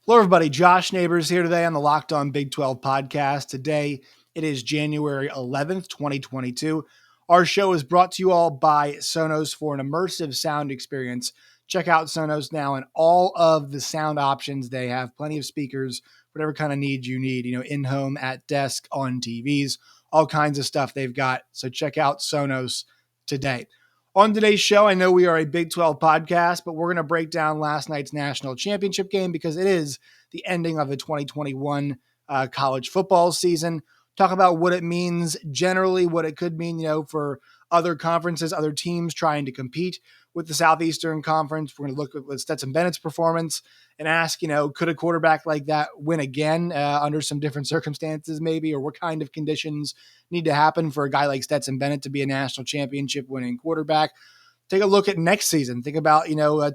Hello, everybody. Josh Neighbors here today on the Locked On Big 12 podcast. Today, it is January 11th, 2022. Our show is brought to you all by Sonos for an immersive sound experience. Check out Sonos now and all of the sound options. They have plenty of speakers, whatever kind of needs you need, in-home, at desk, on TVs, all kinds of stuff they've got. So check out Sonos today. On today's show, I know we are a Big 12 podcast, but we're going to break down last night's national championship game because it is the ending of the 2021 college football season. Talk about what it means generally, what it could mean, for other conferences, other teams trying to compete with the Southeastern Conference. We're going to look at Stetson Bennett's performance and ask, could a quarterback like that win again under some different circumstances maybe, or what kind of conditions need to happen for a guy like Stetson Bennett to be a national championship winning quarterback. Take a look at next season. Think about,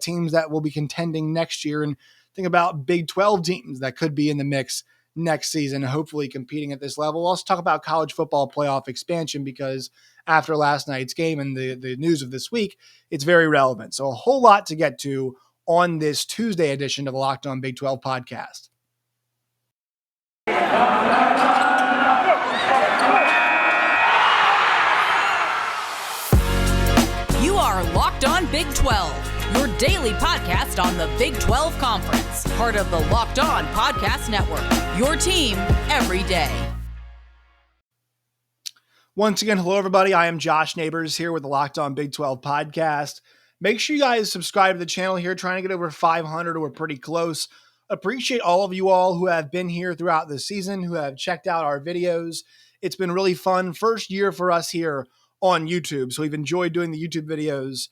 teams that will be contending next year, and think about Big 12 teams that could be in the mix next season, hopefully competing at this level. We'll also talk about college football playoff expansion because after last night's game and the news of this week, it's very relevant. So a whole lot to get to on this Tuesday edition of the Locked On Big 12 podcast. You are Locked On Big 12, your daily podcast on the Big 12 Conference, part of the Locked On Podcast Network, your team every day. Once again, hello, everybody. I am Josh Neighbors here with the Locked On Big 12 podcast. Make sure you guys subscribe to the channel here, trying to get over 500, or we're pretty close. Appreciate all of you all who have been here throughout the season, who have checked out our videos. It's been really fun. First year for us here on YouTube. So we've enjoyed doing the YouTube videos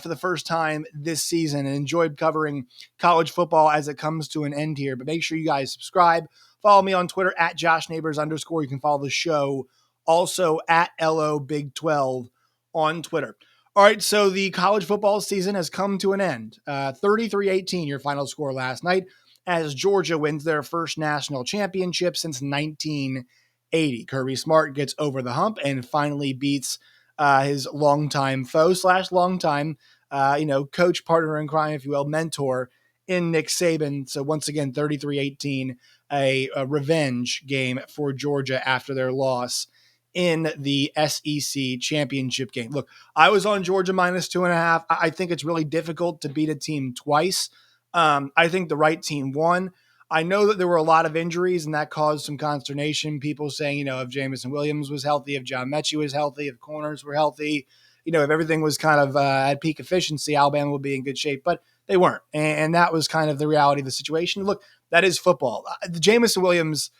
for the first time this season and enjoyed covering college football as it comes to an end here. But make sure you guys subscribe. Follow me on Twitter at JoshNeighbors_. You can follow the show also at LO Big 12 on Twitter. All right, so the college football season has come to an end. 33-18, your final score last night, as Georgia wins their first national championship since 1980. Kirby Smart gets over the hump and finally beats his longtime foe / longtime, coach, partner in crime, if you will, mentor in Nick Saban. So once again, 33-18, a revenge game for Georgia after their loss in the SEC championship game. Look, I was on Georgia -2.5. I think it's really difficult to beat a team twice. I think the right team won. I know that there were a lot of injuries, and that caused some consternation. People saying, if Jamison Williams was healthy, if John Mechie was healthy, if corners were healthy, if everything was kind of at peak efficiency, Alabama would be in good shape. But they weren't, and that was kind of the reality of the situation. Look, that is football. The Jamison Williams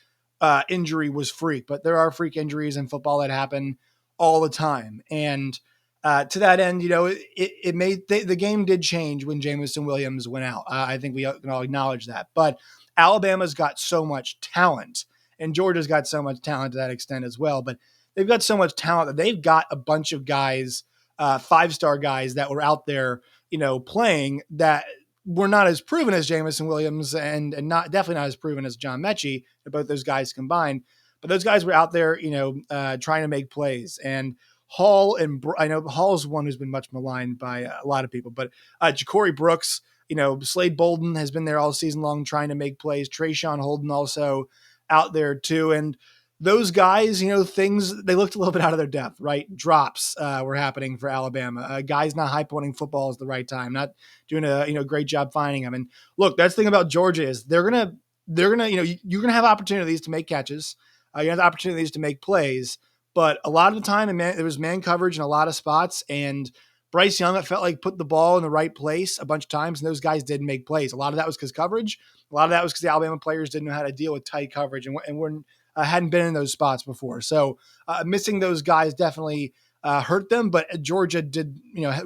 injury was freak, but there are freak injuries in football that happen all the time. And to that end, it made the game did change when Jamison Williams went out. I think we can all acknowledge that. But Alabama's got so much talent, and Georgia's got so much talent to that extent as well. But they've got so much talent that they've got a bunch of guys, 5-star guys that were out there, playing that were not as proven as Jamison Williams and definitely not as proven as John Mechie, both those guys combined. But those guys were out there, trying to make plays. And Hall, and I know Hall's one who's been much maligned by a lot of people, but Ja'Cory Brooks, Slade Bolden has been there all season long trying to make plays. Trayshawn Holden also out there too. And those guys, things, they looked a little bit out of their depth, right? Drops were happening for Alabama. Guys not high pointing footballs at the right time, not doing a great job finding them. And look, that's the thing about Georgia is they're gonna, you're gonna have opportunities to make catches. You have opportunities to make plays, but a lot of the time, there was man coverage in a lot of spots, and Bryce Young, it felt like, put the ball in the right place a bunch of times, and those guys didn't make plays. A lot of that was because coverage. A lot of that was because the Alabama players didn't know how to deal with tight coverage and weren't hadn't been in those spots before. So missing those guys definitely hurt them, but Georgia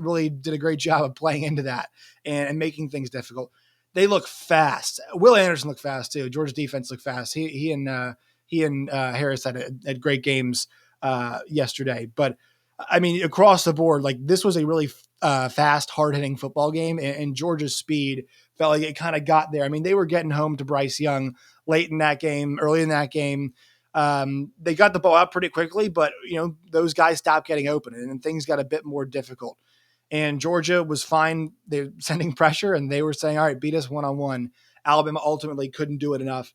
really did a great job of playing into that and making things difficult. They look fast. Will Anderson looked fast too. Georgia's defense looked fast. He and Harris had great games yesterday. But I mean, across the board, like, this was a really fast, hard-hitting football game, and Georgia's speed felt like it kind of got there. I mean, they were getting home to Bryce Young late in that game, early in that game. They got the ball out pretty quickly, but those guys stopped getting open, and things got a bit more difficult. And Georgia was fine. They were sending pressure, and they were saying, all right, beat us one-on-one Alabama ultimately couldn't do it enough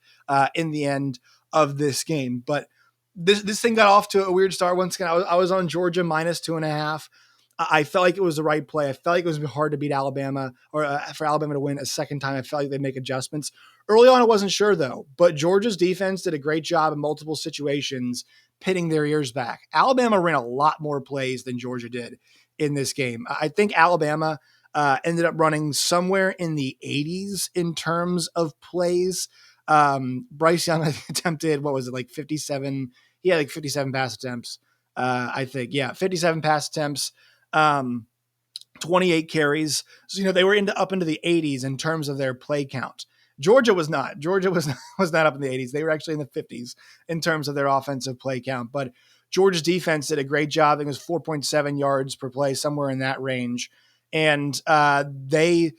in the end of this game. But this thing got off to a weird start. Once again, I was on Georgia -2.5. I felt like it was the right play. I felt like it was hard to beat Alabama or for Alabama to win a second time. I felt like they'd make adjustments. Early on, I wasn't sure, though. But Georgia's defense did a great job in multiple situations pitting their ears back. Alabama ran a lot more plays than Georgia did in this game. I think Alabama ended up running somewhere in the 80s in terms of plays. Bryce Young attempted, 57? He had 57 pass attempts, I think. Yeah, 57 pass attempts. 28 carries. So, they were up into the 80s in terms of their play count. Georgia was not. Georgia was not up in the 80s. They were actually in the 50s in terms of their offensive play count. But Georgia's defense did a great job. I think it was 4.7 yards per play, somewhere in that range. And they,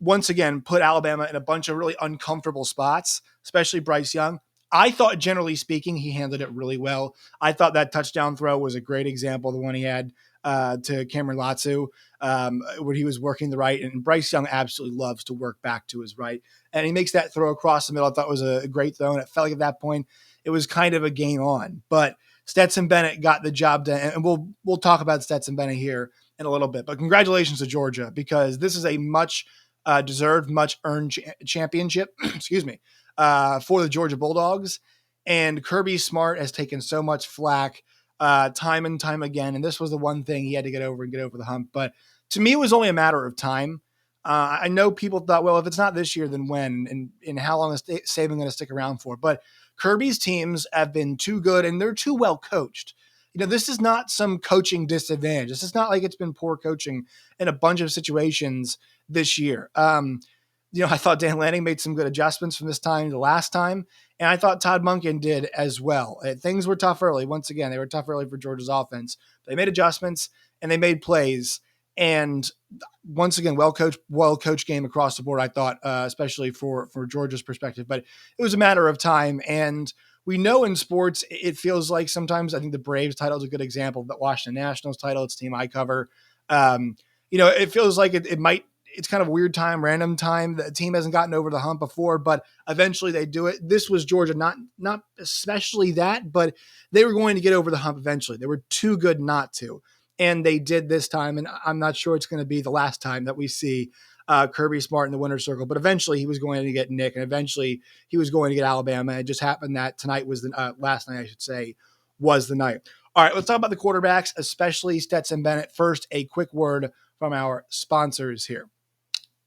once again, put Alabama in a bunch of really uncomfortable spots, especially Bryce Young. I thought, generally speaking, he handled it really well. I thought that touchdown throw was a great example, the one he had to Cameron Latsu, where he was working the right. And Bryce Young absolutely loves to work back to his right. And he makes that throw across the middle. I thought was a great throw. And it felt like at that point, it was kind of a game on. But Stetson Bennett got the job done. And we'll talk about Stetson Bennett here in a little bit. But congratulations to Georgia, because this is a much deserved, much earned championship, excuse me, for the Georgia Bulldogs. And Kirby Smart has taken so much flack time and time again. And this was the one thing he had to get over the hump. But to me, it was only a matter of time. I know people thought, well, if it's not this year, then when? And how long is Saban going to stick around for? But Kirby's teams have been too good, and they're too well coached. This is not some coaching disadvantage. This is not like it's been poor coaching in a bunch of situations this year. I thought Dan Lanning made some good adjustments from this time to last time, and I thought Todd Monken did as well. Things were tough early. Once again, they were tough early for Georgia's offense. They made adjustments, and they made plays. And once again, well-coached game across the board, I thought, especially for Georgia's perspective. But it was a matter of time, and we know in sports, it feels like sometimes, I think the Braves title is a good example, the Washington Nationals title, it's a team I cover. It feels like it's kind of a weird time, random time. The team hasn't gotten over the hump before, but eventually they do it. This was Georgia, not especially that, but they were going to get over the hump eventually. They were too good not to, and they did this time. And I'm not sure it's going to be the last time that we see Kirby Smart in the winner's circle, but eventually he was going to get Nick, and eventually he was going to get Alabama. It just happened that tonight was last night, I should say, was the night. All right, let's talk about the quarterbacks, especially Stetson Bennett. First, a quick word from our sponsors here.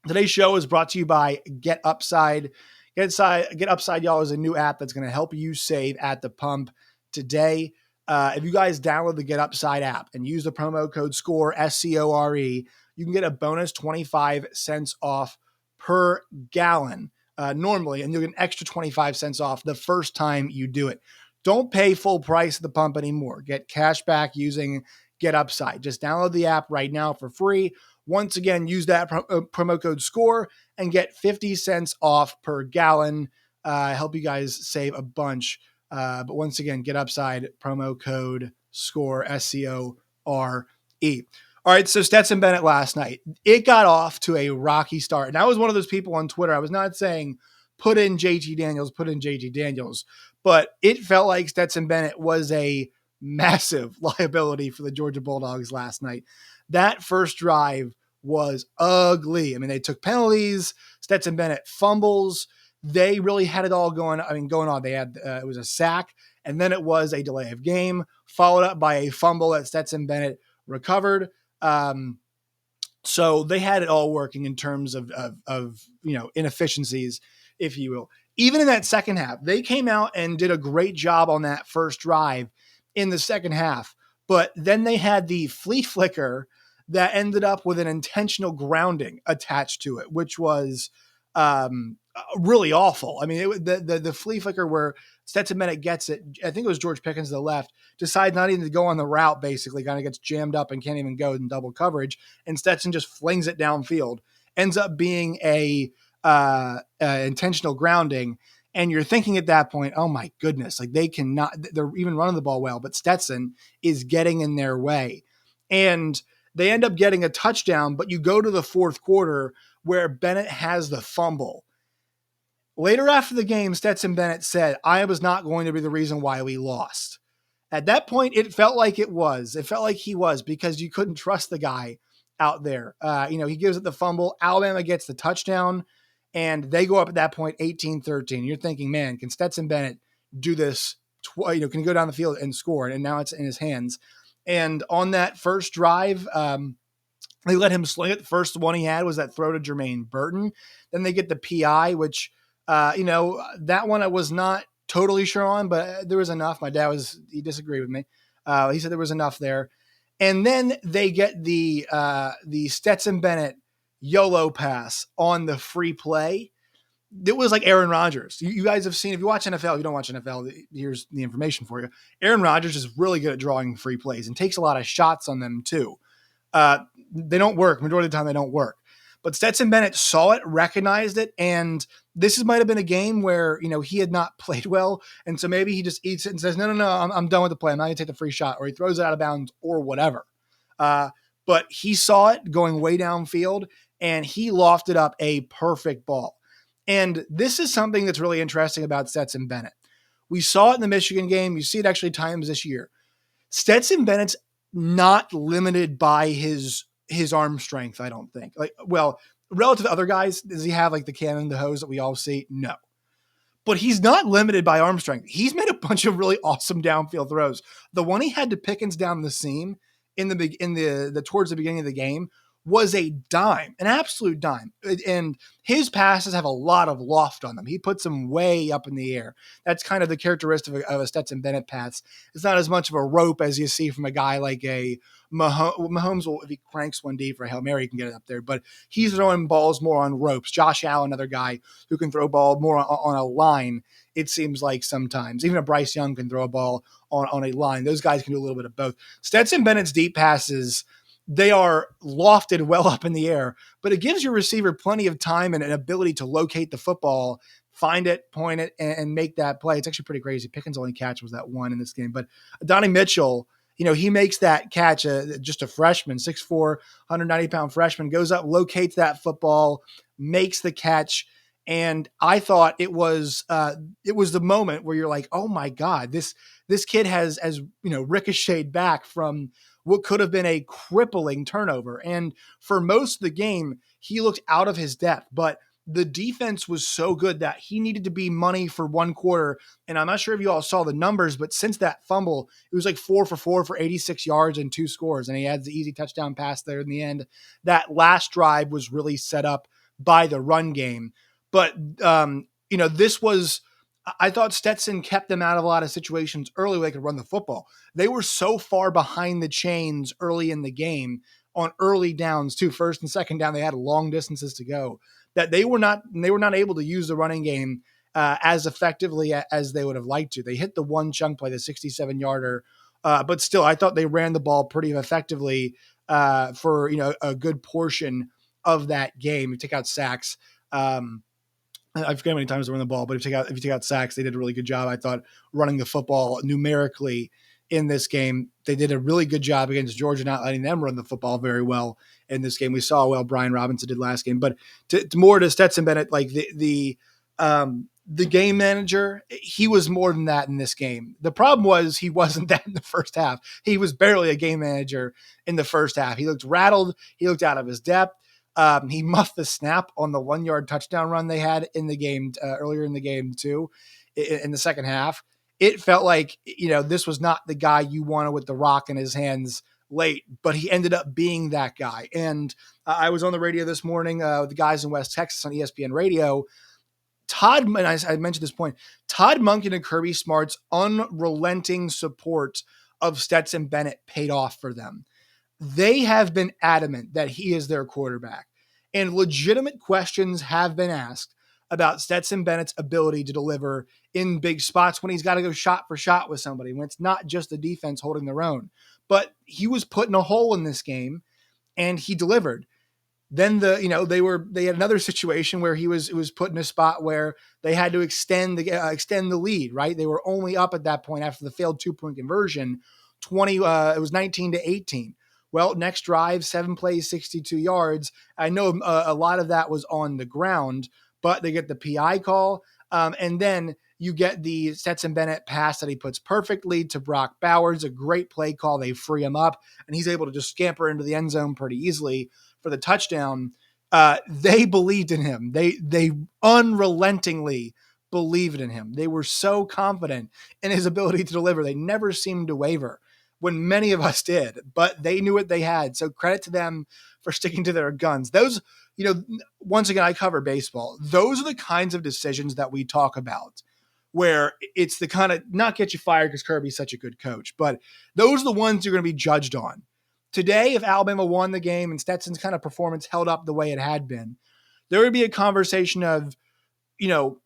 Today's show is brought to you by Get Upside. Get Upside, y'all, is a new app that's going to help you save at the pump today. If you guys download the Get Upside app and use the promo code SCORE, SCORE, you can get a bonus 25 cents off per gallon normally, and you'll get an extra 25 cents off the first time you do it. Don't pay full price at the pump anymore. Get cash back using Get Upside. Just download the app right now for free. Once again, use that promo code SCORE and get 50 cents off per gallon. Help you guys save a bunch. But once again, Get Upside, promo code SCORE, SCORE. All right, so Stetson Bennett last night, it got off to a rocky start. And I was one of those people on Twitter. I was not saying put in JT Daniels, but it felt like Stetson Bennett was a massive liability for the Georgia Bulldogs last night. That first drive was ugly. I mean, they took penalties. Stetson Bennett fumbles. They really had it all going on. They had it was a sack, and then it was a delay of game, followed up by a fumble that Stetson Bennett recovered. So they had it all working in terms of inefficiencies, if you will. Even in that second half, they came out and did a great job on that first drive in the second half. But then they had the flea flicker that ended up with an intentional grounding attached to it, which was really awful. I mean, the flea flicker where Stetson Bennett gets it, I think it was George Pickens to the left, decides not even to go on the route, basically, kind of gets jammed up and can't even go in double coverage, and Stetson just flings it downfield. Ends up being a intentional grounding, and you're thinking at that point, oh my goodness, like they're even running the ball well, but Stetson is getting in their way. And they end up getting a touchdown, but you go to the fourth quarter where Bennett has the fumble. Later after the game, Stetson Bennett said, "I was not going to be the reason why we lost." At that point, it felt like it was. It felt like he was, because you couldn't trust the guy out there. He gives it the fumble. Alabama gets the touchdown, and they go up at that point 18-13. You're thinking, man, can Stetson Bennett do this? Can he go down the field and score? And now it's in his hands. And on that first drive, they let him sling it. The first one he had was that throw to Jermaine Burton. Then they get the PI, which, that one I was not totally sure on, but there was enough. My dad he disagreed with me. He said there was enough there. And then they get the Stetson Bennett YOLO pass on the free play. It was like Aaron Rodgers. You guys have seen, if you watch NFL, if you don't watch NFL, here's the information for you. Aaron Rodgers is really good at drawing free plays and takes a lot of shots on them too. They don't work. Majority of the time they don't work. But Stetson Bennett saw it, recognized it, and this might have been a game where, he had not played well, and so maybe he just eats it and says, no, I'm done with the play. I'm not going to take the free shot, or he throws it out of bounds or whatever. But he saw it going way downfield, and he lofted up a perfect ball. And this is something that's really interesting about Stetson Bennett. We saw it in the Michigan game. You see it actually times this year. Stetson Bennett's not limited by his arm strength, I don't think. Relative to other guys, does he have like the cannon, the hose that we all see? No. But he's not limited by arm strength. He's made a bunch of really awesome downfield throws. The one he had to Pickens down the seam in the towards the beginning of the game was a dime, an absolute dime. And his passes have a lot of loft on them. He puts them way up in the air. That's kind of the characteristic of a Stetson Bennett pass. It's not as much of a rope as you see from a guy like a Mahomes. Will, if he cranks one deep for a Hail Mary, he can get it up there. But he's throwing balls more on ropes. Josh Allen, another guy who can throw ball more on a line, it seems like sometimes. Even a Bryce Young can throw a ball on a line. Those guys can do a little bit of both. Stetson Bennett's deep passes, they are lofted well up in the air, but it gives your receiver plenty of time and an ability to locate the football, find it, point it, and make that play. It's actually pretty crazy. Pickens' only catch was that one in this game. But Donnie Mitchell, he makes that catch, just a freshman, 6'4", 190-pound freshman, goes up, locates that football, makes the catch. And I thought it was the moment where you're like, oh my God, this kid has ricocheted back from what could have been a crippling turnover. And for most of the game, he looked out of his depth, but the defense was so good that he needed to be money for one quarter. And I'm not sure if you all saw the numbers, but since that fumble, it was like 4 for 4 for 86 yards and 2 scores. And he had the easy touchdown pass there in the end. That last drive was really set up by the run game. But, this was, I thought Stetson kept them out of a lot of situations early where they could run the football. They were so far behind the chains early in the game on early downs too. First and second down, they had long distances to go, that they were not able to use the running game as effectively as they would have liked to. They hit the one chunk play, the 67-yarder, but still, I thought they ran the ball pretty effectively for a good portion of that game. You take out sacks. I forget how many times they run the ball, but if you take out sacks, they did a really good job, I thought, running the football numerically in this game. They did a really good job against Georgia, not letting them run the football very well in this game. We saw how well Brian Robinson did last game. But more to Stetson Bennett, like the game manager, he was more than that in this game. The problem was he wasn't that in the first half. He was barely a game manager in the first half. He looked rattled. He looked out of his depth. He muffed the snap on the 1-yard touchdown run they had in the game earlier in the game too, in the second half. It felt like, this was not the guy you wanted with the rock in his hands late, but he ended up being that guy. And I was on the radio this morning with the guys in West Texas on ESPN radio. And I mentioned this point, Todd Monken and Kirby Smart's unrelenting support of Stetson Bennett paid off for them. They have been adamant that he is their quarterback, and legitimate questions have been asked about Stetson Bennett's ability to deliver in big spots when he's got to go shot for shot with somebody, when it's not just the defense holding their own. But he was put in a hole in this game, and he delivered. Then they had another situation where it was put in a spot where they had to extend the lead, right? They were only up at that point after the failed 2-point conversion, it was 19-18. Well, next drive, 7 plays, 62 yards. I know a lot of that was on the ground, but they get the PI call. And then you get the Stetson Bennett pass that he puts perfectly to Brock Bowers, a great play call. They free him up, and he's able to just scamper into the end zone pretty easily for the touchdown. They believed in him. They unrelentingly believed in him. They were so confident in his ability to deliver. They never seemed to waver when many of us did, but they knew what they had. So credit to them for sticking to their guns. Those, once again, I cover baseball. Those are the kinds of decisions that we talk about where it's the kind of not get you fired because Kirby's such a good coach, but those are the ones you're going to be judged on. Today, if Alabama won the game and Stetson's kind of performance held up the way it had been, there would be a conversation of,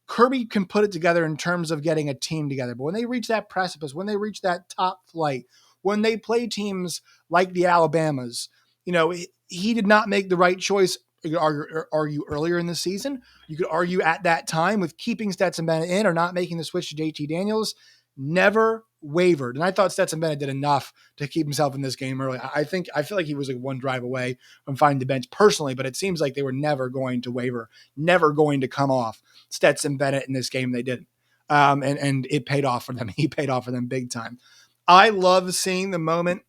Kirby can put it together in terms of getting a team together. But when they reach that precipice, when they reach that top flight, when they play teams like the Alabamas, he did not make the right choice. You could argue earlier in the season. You could argue at that time with keeping Stetson Bennett in or not making the switch to JT Daniels. Never wavered. And I thought Stetson Bennett did enough to keep himself in this game early. I feel like he was like one drive away from finding the bench personally, but it seems like they were never going to waver, never going to come off Stetson Bennett in this game. They didn't. And it paid off for them. He paid off for them big time. I love seeing the moment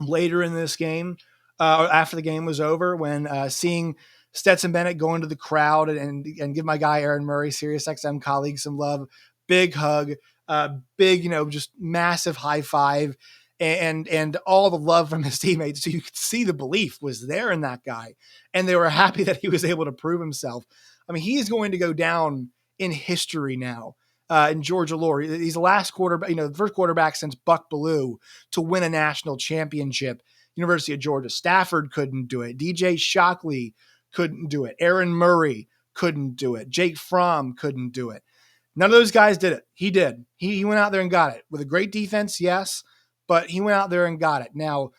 later in this game, after the game was over, when seeing Stetson Bennett go into the crowd and give my guy Aaron Murray, SiriusXM colleague, some love, big hug, big, just massive high five, and all the love from his teammates. So you could see the belief was there in that guy, and they were happy that he was able to prove himself. I mean, he's going to go down in history now. In Georgia lore, he's the last quarterback, the first quarterback since Buck Bellew to win a national championship. University of Georgia. Stafford couldn't do it. DJ Shockley couldn't do it. Aaron Murray couldn't do it. Jake Fromm couldn't do it. None of those guys did it. He did. He went out there and got it. With a great defense, yes, but he went out there and got it. Now,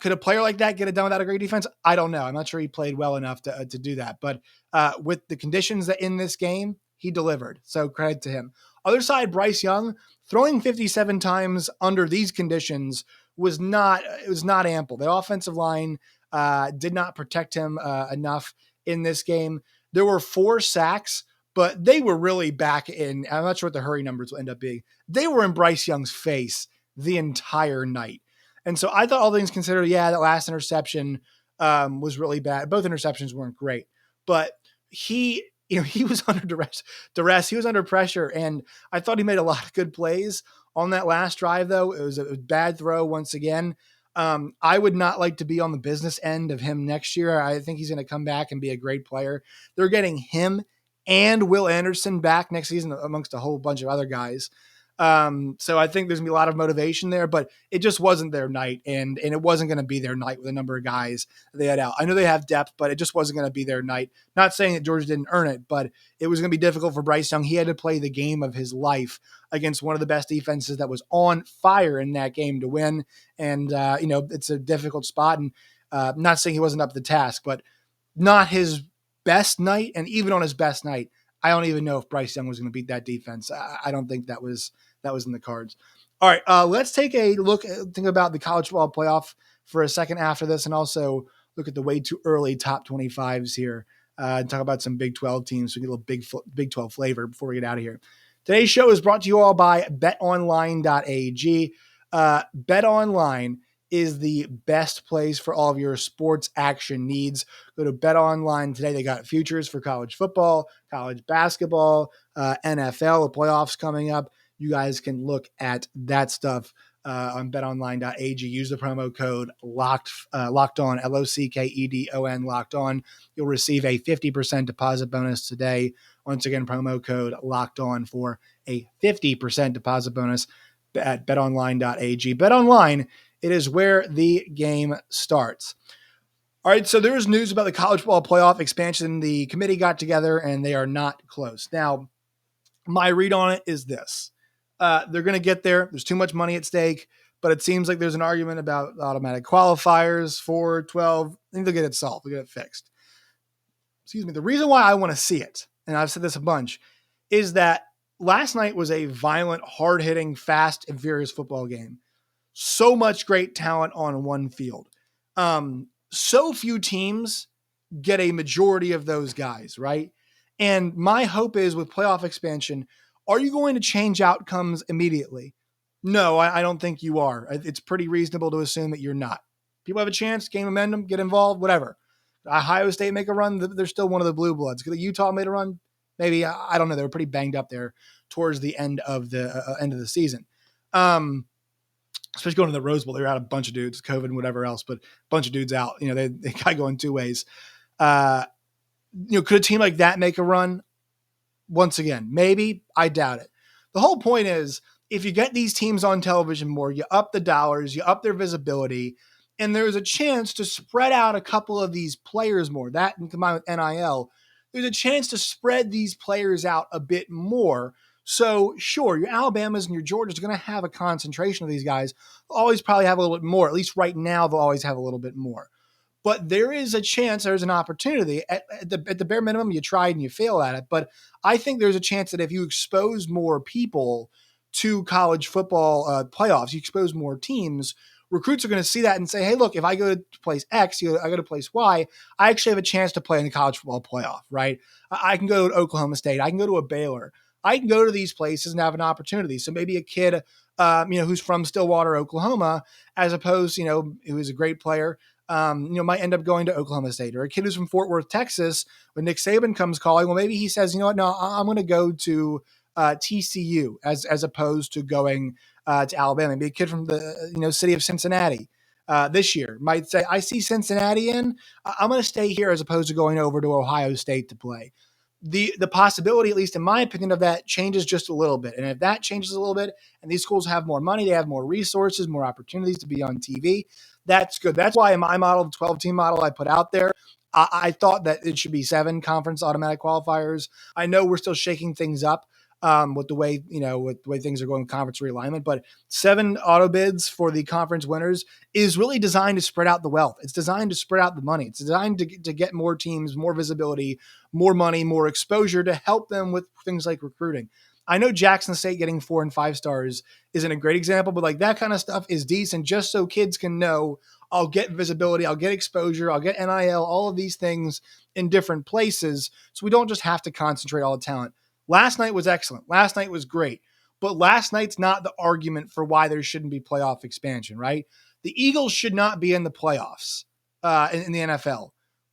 could a player like that get it done without a great defense? I don't know. I'm not sure he played well enough to do that. But with the conditions that in this game, he delivered. So credit to him. Other side, Bryce Young, throwing 57 times under these conditions was not ample. The offensive line did not protect him enough in this game. There were 4 sacks, but they were really back in. I'm not sure what the hurry numbers will end up being. They were in Bryce Young's face the entire night. And so I thought, all things considered, that last interception was really bad. Both interceptions weren't great, but he was under duress. He was under pressure, and I thought he made a lot of good plays on that last drive, though. It was a bad throw once again. I would not like to be on the business end of him next year. I think he's going to come back and be a great player. They're getting him and Will Anderson back next season amongst a whole bunch of other guys. So I think there's going to be a lot of motivation there, but it just wasn't their night, and it wasn't going to be their night with a number of guys they had out. I know they have depth, but it just wasn't going to be their night. Not saying that Georgia didn't earn it, but it was going to be difficult for Bryce Young. He had to play the game of his life against one of the best defenses that was on fire in that game to win. And, it's a difficult spot, and not saying he wasn't up to the task, but not his best night. And even on his best night, I don't even know if Bryce Young was going to beat that defense. I don't think that was in the cards. All right, let's take a look, think about the college football playoff for a second after this, and also look at the way too early top 25s here, and talk about some Big 12 teams. So we get a little Big 12 flavor before we get out of here. Today's show is brought to you all by betonline.ag. BetOnline is the best place for all of your sports action needs. Go to BetOnline today. They got futures for college football, college basketball, NFL, the playoffs coming up. You guys can look at that stuff on betonline.ag. Use the promo code locked on, LOCKEDON, locked on. You'll receive a 50% deposit bonus today. Once again, promo code locked on for a 50% deposit bonus at betonline.ag. BetOnline, it is where the game starts. All right, so there's news about the college football playoff expansion. The committee got together and they are not close. Now, my read on it is this. They're going to get there. There's too much money at stake, but it seems like there's an argument about automatic qualifiers, 4, 12. I think they'll get it solved. They'll get it fixed. Excuse me. The reason why I want to see it, and I've said this a bunch, is that last night was a violent, hard-hitting, fast, and furious football game. So much great talent on one field. So few teams get a majority of those guys, right? And my hope is with playoff expansion, are you going to change outcomes immediately? No, I don't think you are. It's pretty reasonable to assume that you're not. People have a chance, gain momentum, get involved, whatever. Ohio State make a run, they're still one of the blue bloods. Could Utah made a run? Maybe, I don't know. They were pretty banged up there towards the end of the season. Especially going to the Rose Bowl, they were out a bunch of dudes, COVID and whatever else, but a bunch of dudes out. They got going two ways. Could a team like that make a run? Once again, maybe. I doubt it. The whole point is, if you get these teams on television more, you up the dollars, you up their visibility, and there's a chance to spread out a couple of these players more. That and combined with NIL, there's a chance to spread these players out a bit more. So sure, your Alabamas and your Georgias are going to have a concentration of these guys. They'll always probably have a little bit more. At least right now, they'll always have a little bit more. But there is a chance, there's an opportunity. At the bare minimum, you tried and you fail at it. But I think there's a chance that if you expose more people to college football playoffs, you expose more teams, recruits are going to see that and say, hey, look, if I go to place X, I go to place Y, I actually have a chance to play in the college football playoff, right? I can go to Oklahoma State. I can go to a Baylor. I can go to these places and have an opportunity. So maybe a kid, who's from Stillwater, Oklahoma, as opposed, who is a great player, might end up going to Oklahoma State, or a kid who's from Fort Worth, Texas, when Nick Saban comes calling, well, maybe he says, you know what, no, I'm going to go to TCU as opposed to going to Alabama. Maybe a kid from the city of Cincinnati this year might say, I see Cincinnati I'm going to stay here as opposed to going over to Ohio State to play. The possibility, at least in my opinion, of that changes just a little bit. And if that changes a little bit and these schools have more money, they have more resources, more opportunities to be on TV, that's good. That's why in my model, the 12-team model I put out there, I thought that it should be 7 conference automatic qualifiers. I know we're still shaking things up with the way things are going with conference realignment, but 7 auto bids for the conference winners is really designed to spread out the wealth. It's designed to spread out the money. It's designed to get more teams, more visibility, more money, more exposure to help them with things like recruiting. I know Jackson State getting 4 and 5 stars isn't a great example, but like that kind of stuff is decent just so kids can know I'll get visibility, I'll get exposure, I'll get NIL, all of these things in different places. So we don't just have to concentrate all the talent. Last night was excellent. Last night was great. But last night's not the argument for why there shouldn't be playoff expansion, right? The Eagles should not be in the playoffs in the NFL.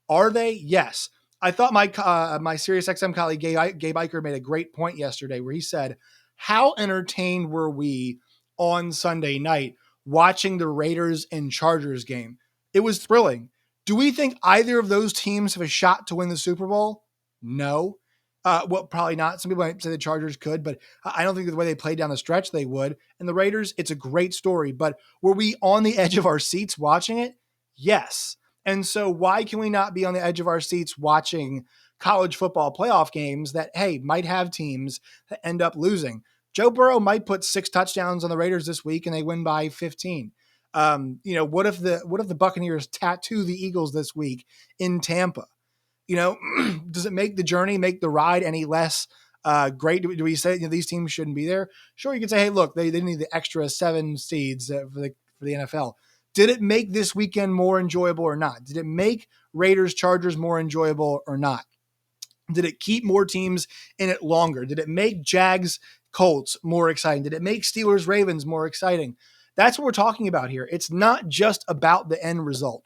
Are they? Yes. I thought my SiriusXM colleague, Gabe Eicher, made a great point yesterday where he said, how entertained were we on Sunday night watching the Raiders and Chargers game? It was thrilling. Do we think either of those teams have a shot to win the Super Bowl? No. Well, probably not. Some people might say the Chargers could, but I don't think the way they played down the stretch they would. And the Raiders, it's a great story. But were we on the edge of our seats watching it? Yes. And so why can we not be on the edge of our seats watching college football playoff games that, hey, might have teams that end up losing? Joe Burrow might put 6 touchdowns on the Raiders this week and they win by 15. What if the Buccaneers tattoo the Eagles this week in Tampa? Does it make the journey, make the ride any less great? Do we say these teams shouldn't be there? Sure, you can say, hey, look, they need the extra 7 seeds for the NFL. Did it make this weekend more enjoyable or not? Did it make Raiders Chargers more enjoyable or not? Did it keep more teams in it longer? Did it make Jags Colts more exciting? Did it make Steelers Ravens more exciting? That's what we're talking about here. It's not just about the end result.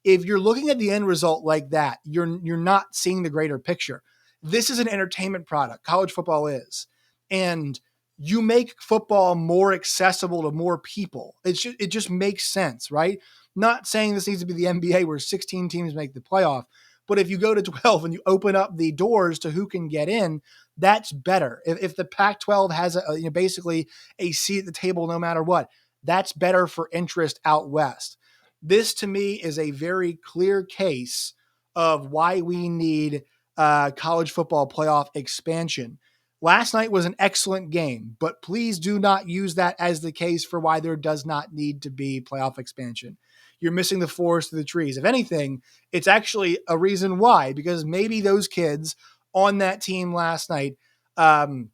If you're looking at the end result like that, you're not seeing the greater picture. This is an entertainment product. College football is. And you make football more accessible to more people. It just makes sense, right? Not saying this needs to be the NBA where 16 teams make the playoff, but if you go to 12 and you open up the doors to who can get in, that's better. If the Pac-12 has basically a seat at the table no matter what, that's better for interest out west. This to me is a very clear case of why we need college football playoff expansion. Last night was an excellent game, but please do not use that as the case for why there does not need to be playoff expansion. You're missing the forest of the trees. If anything, it's actually a reason why, because maybe those kids on that team last night have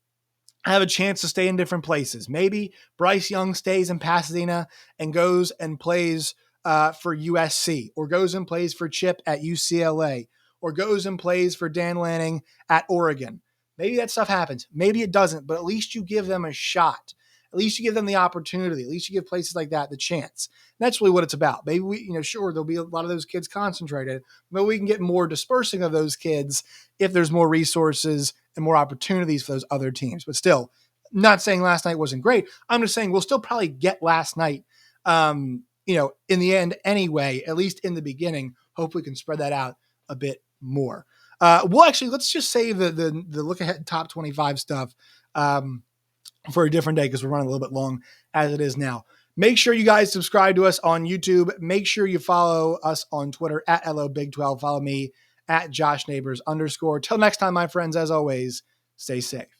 a chance to stay in different places. Maybe Bryce Young stays in Pasadena and goes and plays for USC, or goes and plays for Chip at UCLA, or goes and plays for Dan Lanning at Oregon. Maybe that stuff happens. Maybe it doesn't, but at least you give them a shot. At least you give them the opportunity. At least you give places like that the chance. And that's really what it's about. Maybe sure, there'll be a lot of those kids concentrated, but we can get more dispersing of those kids if there's more resources and more opportunities for those other teams. But still, not saying last night wasn't great. I'm just saying we'll still probably get last night, in the end anyway, at least in the beginning. Hopefully we can spread that out a bit more. Let's just save the look ahead top 25 stuff for a different day because we're running a little bit long as it is now. Make sure you guys subscribe to us on YouTube. Make sure you follow us on Twitter at LOBig12. Follow me at Josh Neighbors _. Till next time, my friends, as always, stay safe.